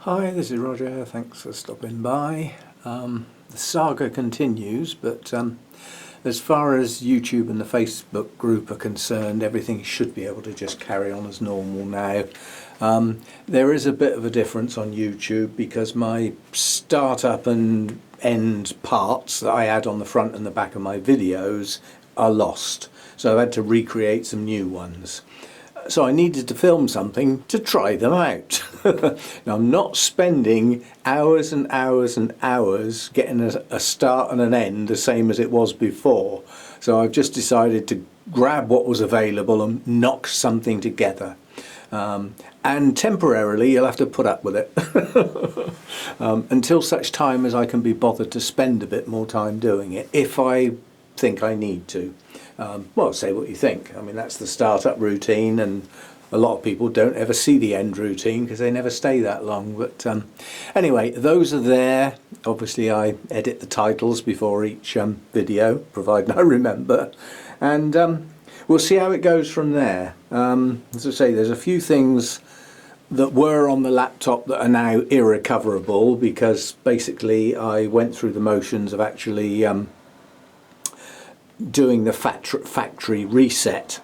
Hi, this is Roger. Thanks for stopping by. The saga continues, but as far as YouTube and the Facebook group are concerned, everything should be able to just carry on as normal now. There is a bit of a difference on YouTube because my startup and end parts that I add on the front and the back of my videos are lost. So I've had to recreate some new ones. So I needed to film something to try them out. Now I'm not spending hours and hours and hours getting a start and an end the same as it was before. So I've just decided to grab what was available and knock something together. And temporarily you'll have to put up with it until such time as I can be bothered to spend a bit more time doing it, if I think I need to. Well, say what you think. I mean, that's the startup routine, and a lot of people don't ever see the end routine because they never stay that long. But anyway, those are there. Obviously I edit the titles before each video, provided I remember, and we'll see how it goes from there. As I say, there's a few things that were on the laptop that are now irrecoverable because basically I went through the motions of actually doing the factory reset,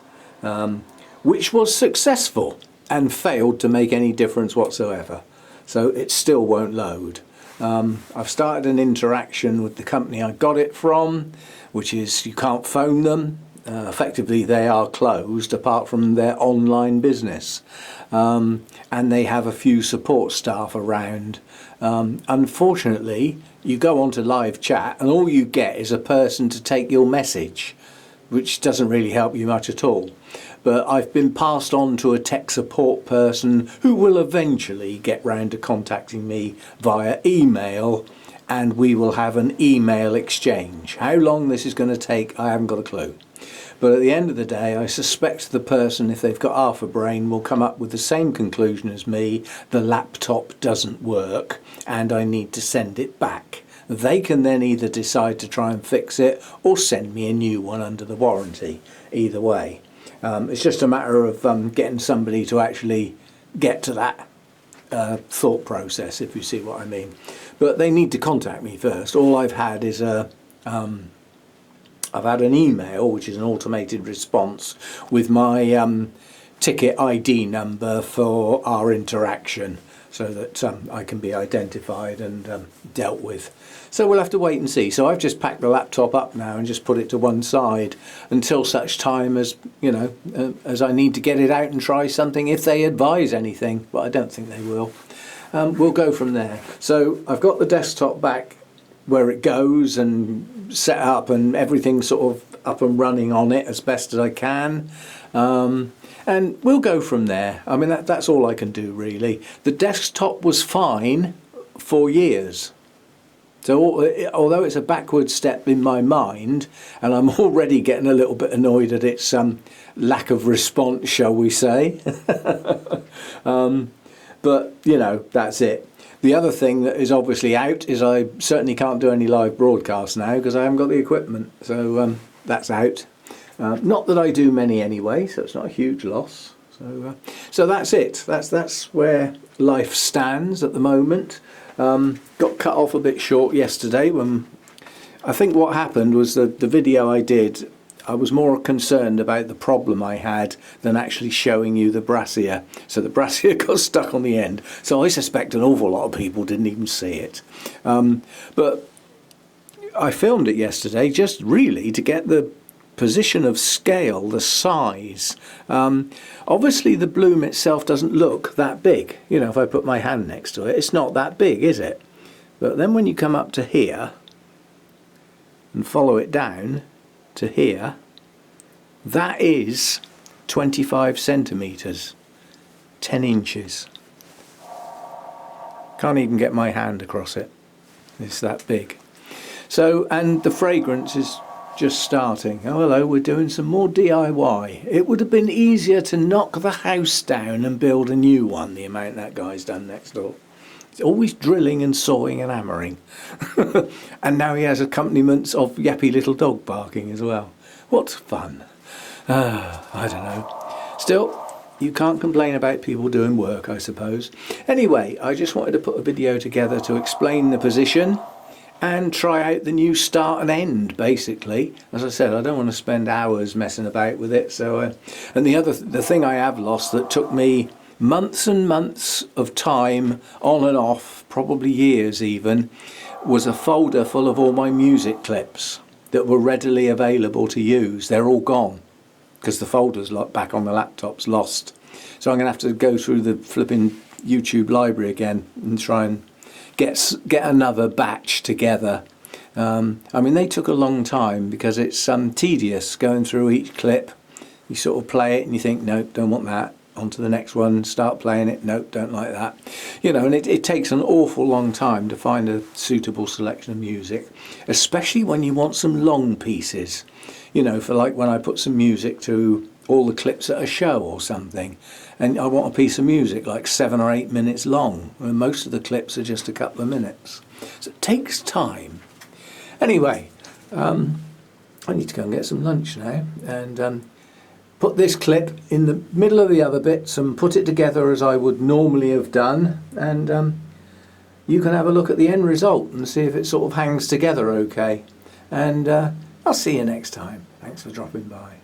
which was successful and failed to make any difference whatsoever. So it still won't load. I've started an interaction with the company I got it from, which is you can't phone them. Effectively they are closed apart from their online business, and they have a few support staff around. Unfortunately, you go onto live chat and all you get is a person to take your message, which doesn't really help you much at all. But I've been passed on to a tech support person who will eventually get round to contacting me via email, and we will have an email exchange. How long this is going to take, I haven't got a clue. But at the end of the day, I suspect the person, if they've got half a brain, will come up with the same conclusion as me: the laptop doesn't work and I need to send it back. They can then either decide to try and fix it or send me a new one under the warranty. Either way. It's just a matter of getting somebody to actually get to that thought process, if you see what I mean. But they need to contact me first. All I've had is I've had an email, which is an automated response with my ticket ID number for our interaction, so that I can be identified and dealt with. So we'll have to wait and see. So I've just packed the laptop up now and just put it to one side until such time as, you know, as I need to get it out and try something, if they advise anything, but I don't think they will. We'll go from there. So I've got the desktop back where it goes and set up and everything sort of up and running on it as best as I can, and we'll go from there. I mean, that's all I can do really. The desktop was fine for years, so although it's a backward step in my mind and I'm already getting a little bit annoyed at its lack of response, shall we say, but you know, that's it. The other thing that is obviously out is I certainly can't do any live broadcasts now because I haven't got the equipment. So that's out. Not that I do many anyway, so it's not a huge loss. So that's it. That's where life stands at the moment. Got cut off a bit short yesterday when I think what happened was that the video I did, I was more concerned about the problem I had than actually showing you the brassica. So the brassica got stuck on the end. So I suspect an awful lot of people didn't even see it. But I filmed it yesterday just really to get the position of scale, the size. Obviously the bloom itself doesn't look that big. You know, if I put my hand next to it, it's not that big, is it? But then when you come up to here and follow it down to here, that is 25 centimeters, 10 inches. Can't even get my hand across it. It's that big. So, and the fragrance is just starting. Oh hello, we're doing some more DIY. It would have been easier to knock the house down and build a new one, the amount that guy's done next door. It's always drilling and sawing and hammering. And now he has accompaniments of yappy little dog barking as well. What fun. I don't know. Still, you can't complain about people doing work, I suppose. Anyway, I just wanted to put a video together to explain the position and try out the new start and end, basically. As I said, I don't want to spend hours messing about with it. So, and the thing I have lost that took me months and months of time on and off, probably years even, was a folder full of all my music clips that were readily available to use. They're all gone because the folder's back on the laptop's lost. So I'm going to have to go through the flipping YouTube library again and try and get another batch together. I mean, they took a long time because it's tedious going through each clip. You sort of play it and you think, no, don't want that. On to the next one, start playing it, nope, don't like that. You know, and it takes an awful long time to find a suitable selection of music, especially when you want some long pieces. You know, for like when I put some music to all the clips at a show or something, and I want a piece of music like 7 or 8 minutes long, and most of the clips are just a couple of minutes. So it takes time. Anyway, I need to go and get some lunch now, and put this clip in the middle of the other bits and put it together as I would normally have done, and you can have a look at the end result and see if it sort of hangs together okay. And I'll see you next time. Thanks for dropping by.